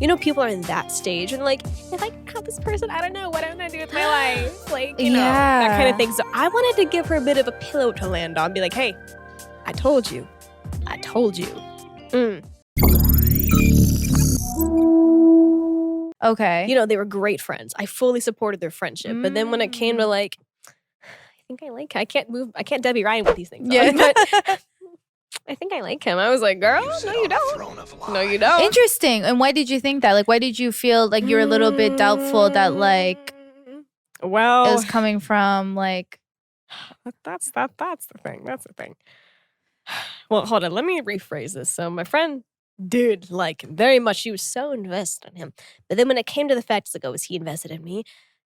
You know, people are in that stage and like, if I cut this person, I don't know what I'm gonna do with my life. Like, you know, that kind of thing. So I wanted to give her a bit of a pillow to land on. Be like, hey, I told you. I told you. Okay. You know, they were great friends. I fully supported their friendship. But then when it came to like, I think I like, I can't Debbie Ryan with these things. Yeah. But I think I like him. I was like, girl, no, you don't. No, you don't. Interesting. And why did you think that? Like, why did you feel like you were a little bit doubtful that like, well, it was coming from like, that's the thing. That's the thing. Well, hold on. Let me rephrase this. So my friend did like very much. She was so invested in him. But then when it came to the fact, it's like, oh, is he invested in me?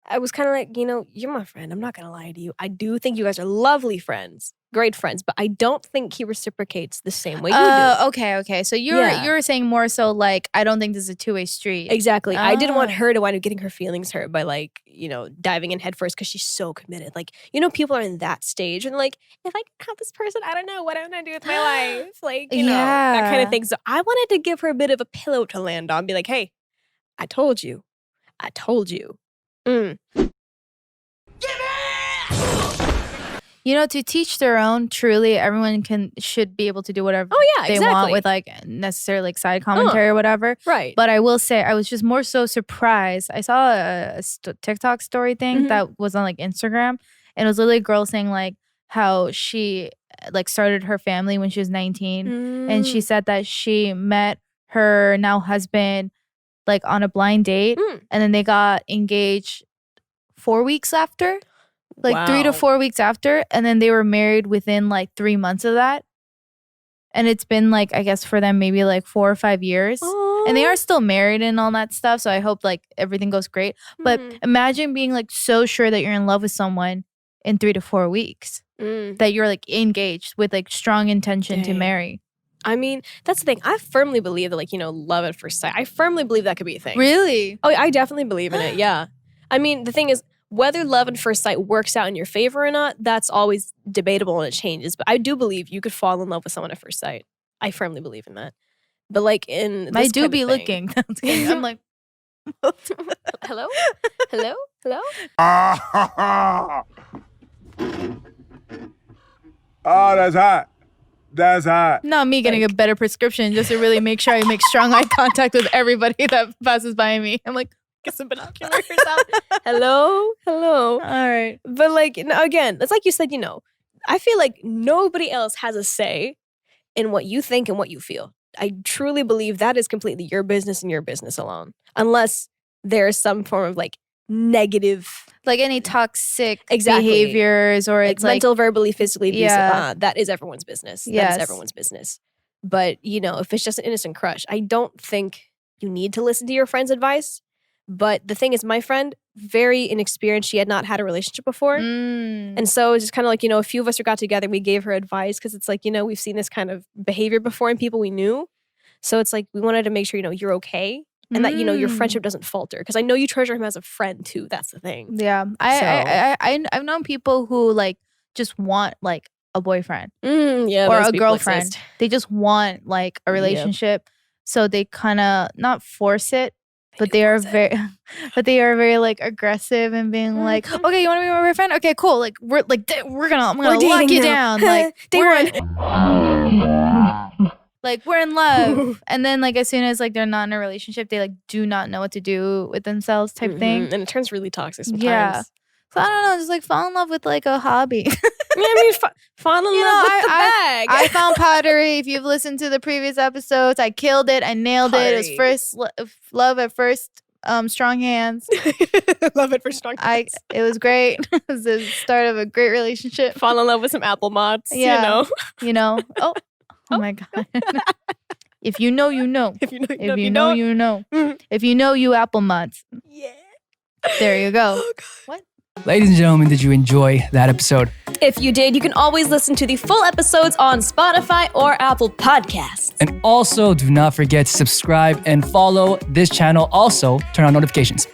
I was kind of like, you know, you're my friend. I'm not going to lie to you. I do think you guys are lovely friends. Great friends. But I don't think he reciprocates the same way you do. Okay. So you're saying more so like, I don't think this is a two-way street. Exactly. I didn't want her to wind up getting her feelings hurt by like, you know, diving in head first because she's so committed. Like, you know, people are in that stage and like, if I cut this person, I don't know what I'm going to do with my life. Like, you know, that kind of thing. So I wanted to give her a bit of a pillow to land on. Be like, hey, I told you. I told you. You know, to teach their own, truly, everyone should be able to do whatever they want with like necessarily like side commentary or whatever. Right. But I will say, I was just more so surprised. I saw a TikTok story thing that was on like Instagram, and it was literally a girl saying like how she like started her family when she was 19, and she said that she met her now husband like on a blind date, and then they got engaged 4 weeks after. Like 3 to 4 weeks after, and then they were married within like 3 months of that. And it's been like, I guess for them, maybe like 4 or 5 years. And they are still married and all that stuff. So I hope like everything goes great. But imagine being like so sure that you're in love with someone in 3 to 4 weeks. That you're like engaged with like strong intention to marry. I mean, that's the thing. I firmly believe that like, you know, love at first sight. I firmly believe that could be a thing. Really? Oh, I definitely believe in it. Yeah. I mean, the thing is, whether love at first sight works out in your favor or not, that's always debatable and it changes. But I do believe you could fall in love with someone at first sight. I firmly believe in that. But like in this I do kind be of thing, looking. I'm like, hello? Hello? Hello? Oh, that's hot. That's hot. not me getting a better prescription just to really make sure I make strong eye contact with everybody that passes by me. I'm like, get some binoculars out. Hello? Hello? all right. But like, again, it's like you said, you know, I feel like nobody else has a say in what you think and what you feel. I truly believe that is completely your business and your business alone. Unless there is some form of like negative, like any toxic behaviors or it's like mental, verbally, physically abusive. Yeah. That is everyone's business. Yes. That is everyone's business. But, you know, if it's just an innocent crush, I don't think you need to listen to your friend's advice. But the thing is, my friend, very inexperienced. She had not had a relationship before. And so it's just kind of like, you know, a few of us got together. We gave her advice because it's like, you know, we've seen this kind of behavior before in people we knew. So it's like we wanted to make sure, you know, you're okay. And that, you know, your friendship doesn't falter. Because I know you treasure him as a friend, too. That's the thing. Yeah. I've known people who, like, just want, like, a boyfriend. Yeah, or a girlfriend. They just want, like, a relationship. So they kind of, not force it, but they are very, like, aggressive and being like, okay, you want to be my boyfriend? Okay, cool. Like, I'm gonna lock you down. Like, like, we're in love. And then, like, as soon as, like, they're not in a relationship, they, like, do not know what to do with themselves type thing. And it turns really toxic sometimes. Yeah. So, I don't know. Just, like, fall in love with, like, a hobby. Yeah, I mean, fall in love with the bag. I found pottery. If you've listened to the previous episodes, I killed it. I nailed it. It was first love at first strong hands. Love at first strong hands. It was great. It was the start of a great relationship. Fall in love with some apple mods, yeah. You know. Oh my God. If you know, you know. If you know, if you know, you know. If you know, you apple mods. Yeah. There you go. Oh, God. What? Ladies and gentlemen, did you enjoy that episode? If you did, you can always listen to the full episodes on Spotify or Apple Podcasts. And also, do not forget to subscribe and follow this channel. Also, turn on notifications.